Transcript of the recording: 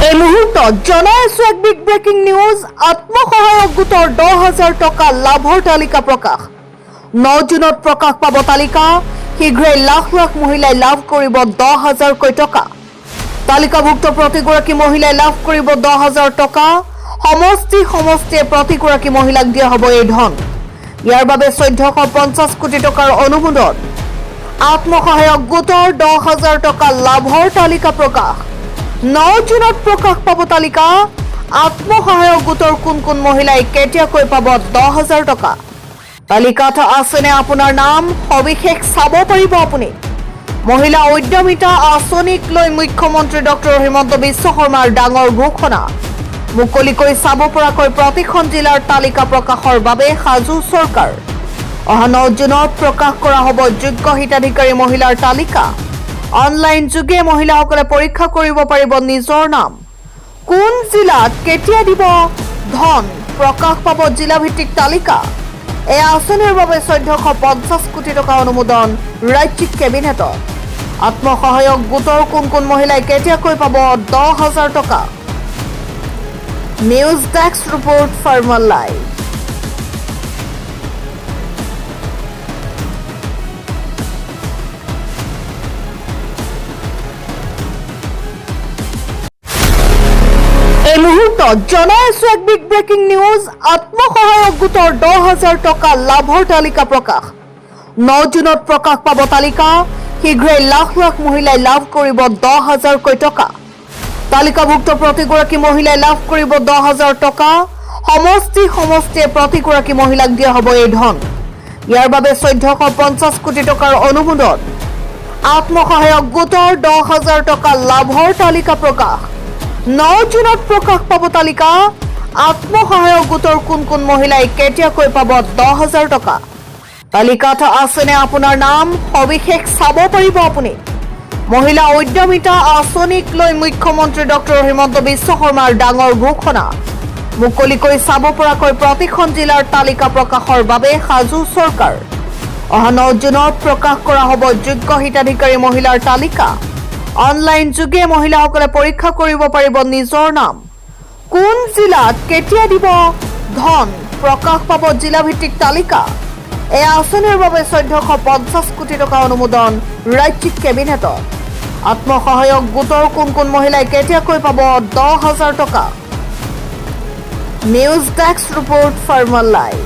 এই মুহূৰ্তত জনাইছো এক বিগ ব্ৰেকিং নিউজ। আত্মসহায়ক গোটৰ 10,000 টকা লাভৰ তালিকা প্ৰকাশ। 9 জুনত প্ৰকাশ পাব তালিকা। শীঘ্ৰেই লাখ লাখ মহিলাই লাভ কৰিব 10,000 টকা। তালিকাভুক্ত প্ৰতিগৰাকী মহিলাই লাভ কৰিব 10,000 টকা। সমষ্টিয়ে প্ৰতিগৰাকী মহিলাক দিয়া হ'ব এই ধন। ইয়াৰ বাবে 1450 কোটি টকাৰ অনুমোদন। আত্মসহায়ক গোটৰ 10,000 টকা লাভৰ তালিকা প্ৰকাশ। 9 জুনত প্ৰকাশ পাব তালিকা। আত্মসহায়ক গোটৰ কোন মহিলাই কেতিয়াকৈ পাব 10,000 টকা। তালিকাত আছেনে আপোনাৰ নাম? সবিশেষ চাব পাৰিব আপুনি। মহিলা উদ্যমিতা আঁচনিক লৈ মুখ্যমন্ত্ৰী ডক্টৰ হিমন্ত বিশ্ব শৰ্মাৰ ডাঙৰ ঘোষণা। মুকলিকৈ চাব পৰাকৈ প্ৰতিখন জিলাৰ তালিকা প্ৰকাশৰ বাবে সাজু চৰকাৰ। অহা 9 জুনত প্ৰকাশ কৰা হ'ব যোগ্য হিতাধিকাৰী মহিলাৰ তালিকা। অনলাইন যোগে মহিলাসকলে পৰীক্ষা কৰিব পাৰিব নিজৰ নাম। কোন জিলাত কেতিয়া দিব ধন প্ৰকাশ পাব জিলাভিত্তিক তালিকা। এই আঁচনিৰ বাবে 1450 কোটি টকা অনুমোদন ৰাজ্যিক কেবিনেটত। আত্মসহায়ক গোটৰ কোন মহিলাই কেতিয়াকৈ পাব 10,000 টকা। News desk report farmer live. এই মুহূৰ্তত জনাইছো এক বিগ ব্ৰেকিং নিউজ। আত্মসহায়ক গোটৰ 10,000 টকা লাভৰ তালিকা প্ৰকাশ। 9 জুনত প্ৰকাশ পাব তালিকা। শীঘ্ৰেই লাখ লাখ মহিলাই লাভ কৰিব 10,000 টকা। তালিকাভুক্ত প্ৰতিগৰাকী মহিলাই লাভ কৰিব 10,000 টকা। সমষ্টিয়ে প্ৰতিগৰাকী মহিলাক দিয়া হ'ব এই ধন। ইয়াৰ বাবে 1450 কোটি টকাৰ অনুমোদন। আত্মসহায়ক গোটৰ 10,000 টকা লাভৰ তালিকা প্ৰকাশ। 9 জুনত প্ৰকাশ পাব তালিকা। আত্মসহায়ক গোটৰ কোন মহিলাই কেতিয়াকৈ পাব 10,000 টকা। তালিকাত আছেনে আপোনাৰ নাম? সবিশেষ চাব পাৰিব আপুনি। মহিলা উদ্যমিতা আঁচনিক লৈ মুখ্যমন্ত্ৰী ডক্টৰ হিমন্ত বিশ্ব শৰ্মাৰ ডাঙৰ ঘোষণা। মুকলিকৈ চাব পৰাকৈ প্ৰতিখন জিলাৰ তালিকা প্ৰকাশৰ বাবে সাজু চৰকাৰ। অহা 9 জুনত প্ৰকাশ কৰা হ'ব যোগ্য হিতাধিকাৰী মহিলাৰ তালিকা। অনলাইন যোগে মহিলাসকলে পৰীক্ষা কৰিব পাৰিব নিজৰ নাম। কোন জিলাত কেতিয়া দিব ধন প্ৰকাশ পাব জিলাভিত্তিক তালিকা। এই আঁচনিৰ বাবে 1450 কোটি টকা অনুমোদন ৰাজ্যিক কেবিনেটত। আত্মসহায়ক গোটৰ কোন মহিলাই কেতিয়াকৈ পাব 10,000 টকা। News desk report farmer live.